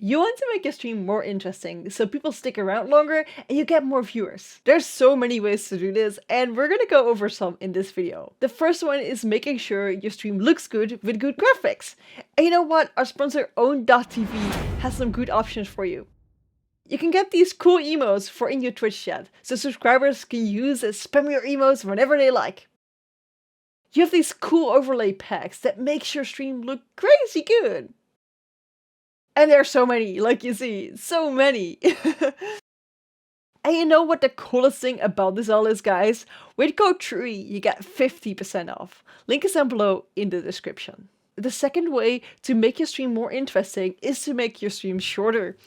You want to make your stream more interesting so people stick around longer and you get more viewers. There's so many ways to do this and we're gonna go over some in this video. The first one is making sure your stream looks good with good graphics. And you know what? Our sponsor Own.tv has some good options for you. You can get these cool emotes for in your Twitch chat, so subscribers can use and spam your emotes whenever they like. You have these cool overlay packs that makes your stream look crazy good. And there are so many, like you see, so many. And you know what the coolest thing about this all is, guys? With code Trui, you get 50% off. Link is down below in the description. The second way to make your stream more interesting is to make your stream shorter.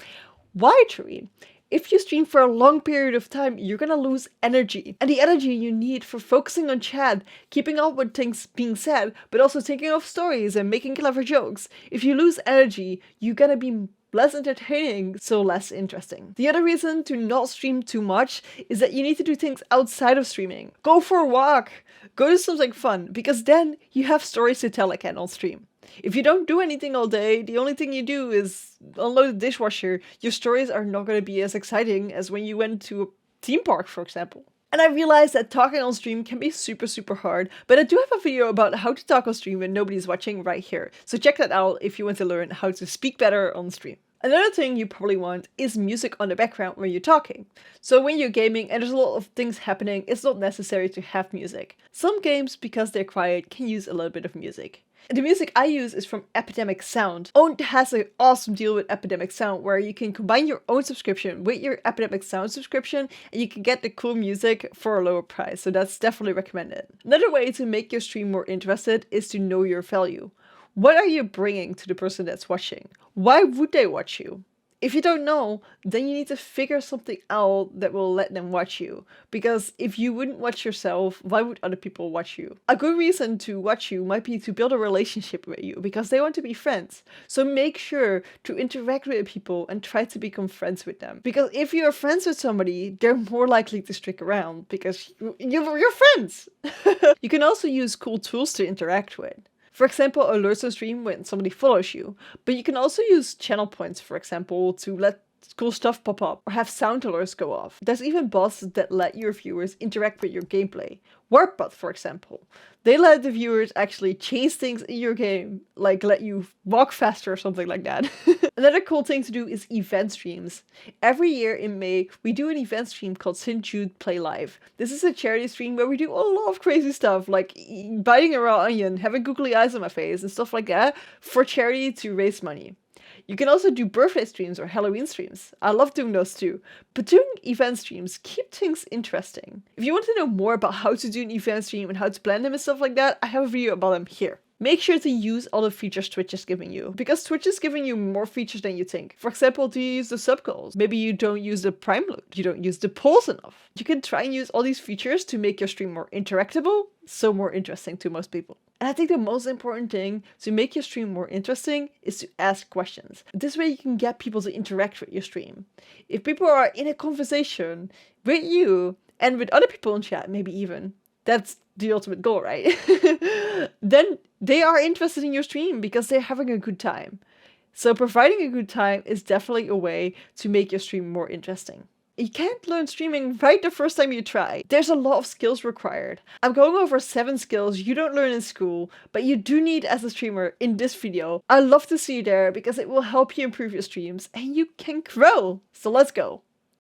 Why, Trui? If you stream for a long period of time, you're gonna lose energy. And the energy you need for focusing on chat, keeping up with things being said, but also thinking of stories and making clever jokes. If you lose energy, you're gonna be less entertaining, so less interesting. The other reason to not stream too much is that you need to do things outside of streaming. Go for a walk! Go do something fun, because then you have stories to tell again on stream. If you don't do anything all day, the only thing you do is unload the dishwasher, your stories are not going to be as exciting as when you went to a theme park, for example. And I realize that talking on stream can be super hard, but I do have a video about how to talk on stream when nobody's watching right here. So check that out if you want to learn how to speak better on stream. Another thing you probably want is music on the background when you're talking. So when you're gaming and there's a lot of things happening, it's not necessary to have music. Some games, because they're quiet, can use a little bit of music. The music I use is from Epidemic Sound. Own has an awesome deal with Epidemic Sound where you can combine your own subscription with your Epidemic Sound subscription and you can get the cool music for a lower price, so that's definitely recommended. Another way to make your stream more interested is to know your value. What are you bringing to the person that's watching? Why would they watch you? If you don't know, then you need to figure something out that will let them watch you. Because if you wouldn't watch yourself, why would other people watch you? A good reason to watch you might be to build a relationship with you, because they want to be friends. So make sure to interact with people and try to become friends with them. Because if you're friends with somebody, they're more likely to stick around, because you're friends! You can also use cool tools to interact with. For example, alerts on stream when somebody follows you, but you can also use channel points, for example, to let cool stuff pop up or have sound alerts go off. There's even bots that let your viewers interact with your gameplay. Warpbot, for example. They let the viewers actually change things in your game, like let you walk faster or something like that. Another cool thing to do is event streams. Every year in May, we do an event stream called St. Jude Play Live. This is a charity stream where we do a lot of crazy stuff, like biting a raw onion, having googly eyes on my face and stuff like that, for charity to raise money. You can also do birthday streams or Halloween streams. I love doing those too. But doing event streams keep things interesting. If you want to know more about how to do an event stream and how to plan them and stuff like that, I have a video about them here. Make sure to use all the features Twitch is giving you, because Twitch is giving you more features than you think. For example, do you use the sub goals? Maybe you don't use the prime loot, you don't use the polls enough. You can try and use all these features to make your stream more interactable, so more interesting to most people. And I think the most important thing to make your stream more interesting is to ask questions. This way you can get people to interact with your stream. If people are in a conversation with you and with other people in chat, maybe even, that's the ultimate goal, right? Then they are interested in your stream because they're having a good time. So providing a good time is definitely a way to make your stream more interesting. You can't learn streaming right the first time you try. There's a lot of skills required. I'm going over 7 skills you don't learn in school, but you do need as a streamer in this video. I'd love to see you there because it will help you improve your streams and you can grow. So let's go.